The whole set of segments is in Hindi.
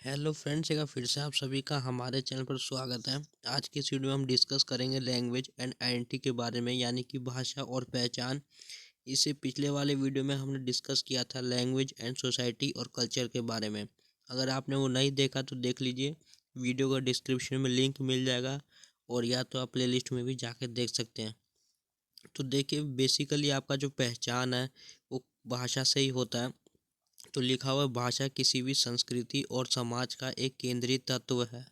हेलो फ्रेंड्स, एक बार फिर से आप सभी का हमारे चैनल पर स्वागत है। आज की इस वीडियो में हम डिस्कस करेंगे लैंग्वेज एंड आइडेंटिटी के बारे में, यानी कि भाषा और पहचान। इससे पिछले वाले वीडियो में हमने डिस्कस किया था लैंग्वेज एंड सोसाइटी और कल्चर के बारे में। अगर आपने वो नहीं देखा तो देख लीजिए, वीडियो का डिस्क्रिप्शन में लिंक मिल जाएगा, और या तो आप प्लेलिस्ट में भी जाकर देख सकते हैं। तो देखिए, बेसिकली आपका जो पहचान है वो भाषा से ही होता है। तो लिखा हुआ भाषा किसी भी संस्कृति और समाज का एक केंद्रीय तत्व है।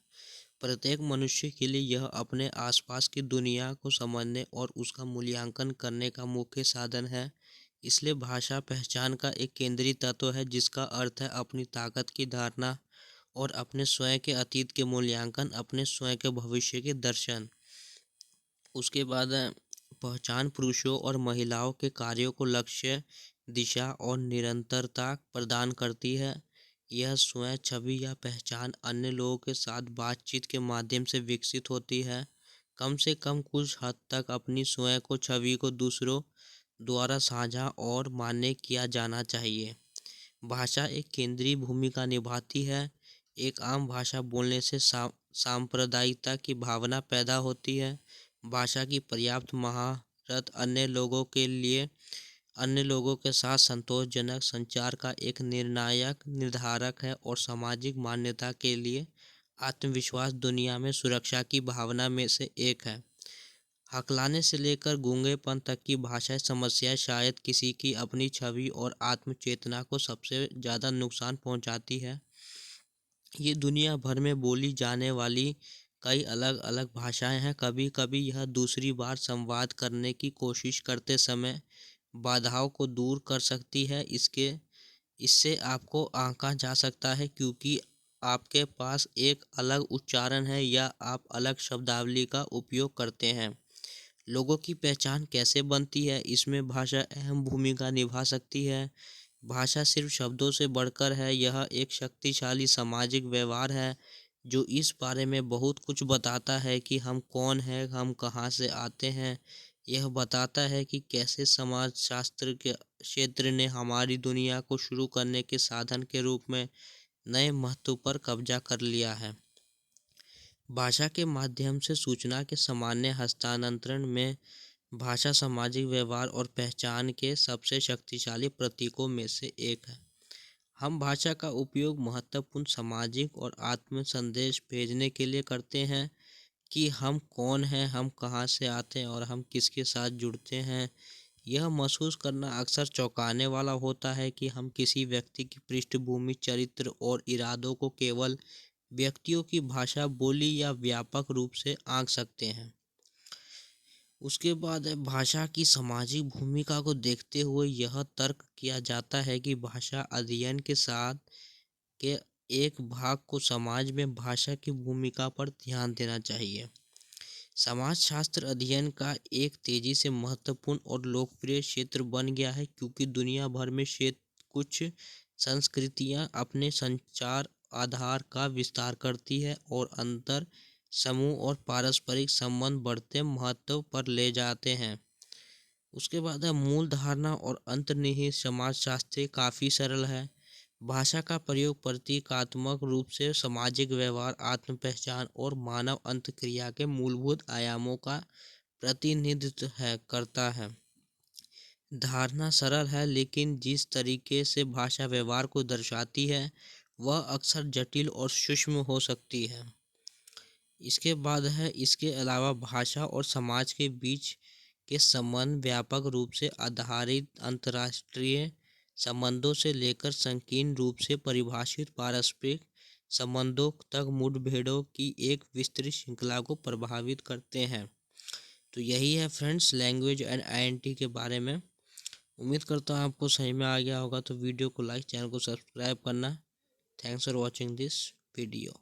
प्रत्येक मनुष्य के लिए यह अपने आसपास की दुनिया को समझने और उसका मूल्यांकन करने का मुख्य साधन है। इसलिए भाषा पहचान का एक केंद्रीय तत्व है, जिसका अर्थ है अपनी ताकत की धारणा और अपने स्वयं के अतीत के मूल्यांकन, अपने स्वयं के भविष्य के दर्शन। उसके बाद है, पहचान पुरुषों और महिलाओं के कार्यों को लक्ष्य, दिशा और निरंतरता प्रदान करती है। यह स्वयं छवि या पहचान अन्य लोगों के साथ बातचीत के माध्यम से विकसित होती है। कम से कम कुछ हद तक अपनी स्वयं को छवि को दूसरों द्वारा साझा और मान्य किया जाना चाहिए। भाषा एक केंद्रीय भूमिका निभाती है। एक आम भाषा बोलने से सांप्रदायिकता की भावना पैदा होती है। भाषा की पर्याप्त महारत अन्य लोगों के साथ संतोषजनक संचार का एक निर्णायक निर्धारक है, और सामाजिक मान्यता के लिए आत्मविश्वास दुनिया में सुरक्षा की भावना में से एक है। हकलाने से लेकर गूंगेपन तक की भाषा समस्याएं शायद किसी की अपनी छवि और आत्मचेतना को सबसे ज़्यादा नुकसान पहुंचाती है। ये दुनिया भर में बोली जाने वाली कई अलग अलग भाषाएं हैं। कभी कभी यह दूसरी बार संवाद करने की कोशिश करते समय बाधाओं को दूर कर सकती है। इससे आपको आंका जा सकता है, क्योंकि आपके पास एक अलग उच्चारण है या आप अलग शब्दावली का उपयोग करते हैं। लोगों की पहचान कैसे बनती है, इसमें भाषा अहम भूमिका निभा सकती है। भाषा सिर्फ शब्दों से बढ़कर है, यह एक शक्तिशाली सामाजिक व्यवहार है जो इस बारे में बहुत कुछ बताता है कि हम कौन हैं, हम कहाँ से आते हैं। यह बताता है कि कैसे समाजशास्त्र के क्षेत्र ने हमारी दुनिया को शुरू करने के साधन के रूप में नए महत्व पर कब्जा कर लिया है। भाषा के माध्यम से सूचना के सामान्य हस्तांतरण में भाषा सामाजिक व्यवहार और पहचान के सबसे शक्तिशाली प्रतीकों में से एक है। हम भाषा का उपयोग महत्वपूर्ण सामाजिक और आत्म संदेश भेजने के लिए करते हैं कि हम कौन हैं, हम कहाँ से आते हैं और हम किसके साथ जुड़ते हैं। यह महसूस करना अक्सर चौंकाने वाला होता है कि हम किसी व्यक्ति की पृष्ठभूमि, चरित्र और इरादों को केवल व्यक्तियों की भाषा बोली या व्यापक रूप से आंक सकते हैं। उसके बाद है, भाषा की सामाजिक भूमिका को देखते हुए यह तर्क किया जाता है कि भाषा अध्ययन के साथ के एक भाग को समाज में भाषा की भूमिका पर ध्यान देना चाहिए। समाजशास्त्र अध्ययन का एक तेजी से महत्वपूर्ण और लोकप्रिय क्षेत्र बन गया है, क्योंकि दुनिया भर में कुछ संस्कृतियां अपने संचार आधार का विस्तार करती है और अंतर समूह और पारस्परिक संबंध बढ़ते महत्व पर ले जाते हैं। उसके बाद है, मूल धारणा और अंतर्निहित समाजशास्त्र काफ़ी सरल है। भाषा का प्रयोग प्रतीकात्मक रूप से सामाजिक व्यवहार, आत्म पहचान और मानव अंतःक्रिया के मूलभूत आयामों का प्रतिनिधित्व करता है। धारणा सरल है, लेकिन जिस तरीके से भाषा व्यवहार को दर्शाती है वह अक्सर जटिल और सूक्ष्म हो सकती है। इसके बाद है, इसके अलावा भाषा और समाज के बीच के संबंध व्यापक रूप से आधारित अंतर्राष्ट्रीय संबंधों से लेकर संकीर्ण रूप से परिभाषित पारस्परिक संबंधों तक मुठभेड़ों की एक विस्तृत श्रृंखला को प्रभावित करते हैं। तो यही है फ्रेंड्स, लैंग्वेज एंड आइडेंटिटी के बारे में। उम्मीद करता हूँ आपको समझ में आ गया होगा। तो वीडियो को लाइक, चैनल को सब्सक्राइब करना। Thanks for watching this video.